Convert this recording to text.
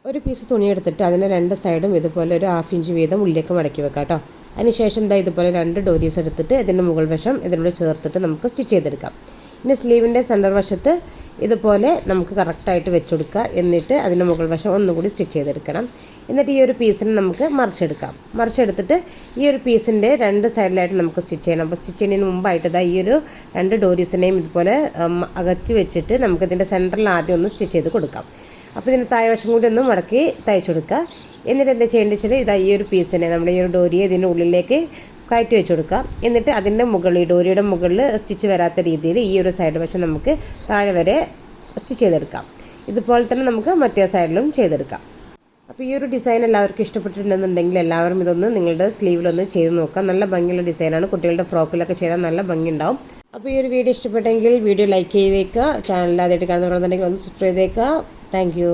ഒരു പീസ് തുണി എടുത്തിട്ട് അതിൻ്റെ രണ്ട് സൈഡും ഇതുപോലെ ഒരു 1/2 ഇഞ്ച് വീതം ഉള്ളിലേക്ക് മടക്കി വെക്കാം കേട്ടോ. അതിനുശേഷം ഇതുപോലെ 2 ഡോരീസ് എടുത്തിട്ട് ഇതിൻ്റെ മുകൾ വശം ഇതിനോട് ചേർത്തിട്ട് നമുക്ക് സ്റ്റിച്ച് ചെയ്തെടുക്കാം. ഇനി സ്ലീവിൻ്റെ സെൻറ്റർ വശത്ത് ഇതുപോലെ നമുക്ക് കറക്റ്റായിട്ട് വെച്ചുകൊടുക്കുക. എന്നിട്ട് അതിൻ്റെ മുകൾ വശം ഒന്നുകൂടി സ്റ്റിച്ച് ചെയ്തെടുക്കണം. എന്നിട്ട് ഈ ഒരു പീസിന് നമുക്ക് മറിച്ചെടുക്കാം. മറിച്ചെടുത്തിട്ട് ഈ ഒരു പീസിൻ്റെ 2 സൈഡിലായിട്ട് നമുക്ക് സ്റ്റിച്ച് ചെയ്യണം. അപ്പോൾ സ്റ്റിച്ച് ചെയ്യുന്നതിന് മുമ്പായിട്ട് ഈ ഒരു 2 ഡോരീസിനെയും ഇതുപോലെ അകറ്റി വെച്ചിട്ട് നമുക്കിതിൻ്റെ സെൻറ്ററിൽ ആദ്യം ഒന്ന് സ്റ്റിച്ച് ചെയ്ത് കൊടുക്കാം. അപ്പോൾ ഇതിൻ്റെ താഴ്വശം കൂടി ഒന്ന് മടക്കി തയ്ച്ചു കൊടുക്കുക. എന്നിട്ട് എന്താ ചെയ്യേണ്ടത് വെച്ചാൽ ഈ ഒരു പീസിനെ നമ്മുടെ ഈ ഒരു ഡോരിയെ ഇതിൻ്റെ ഉള്ളിലേക്ക് കയറ്റി വെച്ച് കൊടുക്കുക. എന്നിട്ട് അതിൻ്റെ മുകളിൽ ഈ ഡോരിയുടെ മുകളിൽ സ്റ്റിച്ച് വരാത്ത രീതിയിൽ ഈ ഒരു സൈഡ് വശം നമുക്ക് താഴെ വരെ സ്റ്റിച്ച് ചെയ്തെടുക്കാം. ഇതുപോലെ തന്നെ നമുക്ക് മറ്റേ സൈഡിലും ചെയ്തെടുക്കാം. അപ്പോൾ ഈ ഒരു ഡിസൈൻ എല്ലാവർക്കും ഇഷ്ടപ്പെട്ടിട്ടുണ്ടെന്നുണ്ടെങ്കിൽ എല്ലാവരും ഇതൊന്ന് നിങ്ങളുടെ സ്ലീവിലൊന്ന് ചെയ്ത് നോക്കാം. നല്ല ഭംഗിയുള്ള ഡിസൈനാണ്. കുട്ടികളുടെ ഫ്രോക്കിലൊക്കെ ചെയ്താൽ നല്ല ഭംഗിയുണ്ടാവും. അപ്പോൾ ഈ ഒരു വീഡിയോ ഇഷ്ടപ്പെട്ടെങ്കിൽ വീഡിയോ ലൈക്ക് ചെയ്തേക്കുക. ചാനൽ ആദ്യമായിട്ട് കാണുന്നവരുണ്ടെങ്കിൽ ഒന്ന് സബ്സ്ക്രൈബ് ചെയ്തേക്കുക. Thank you.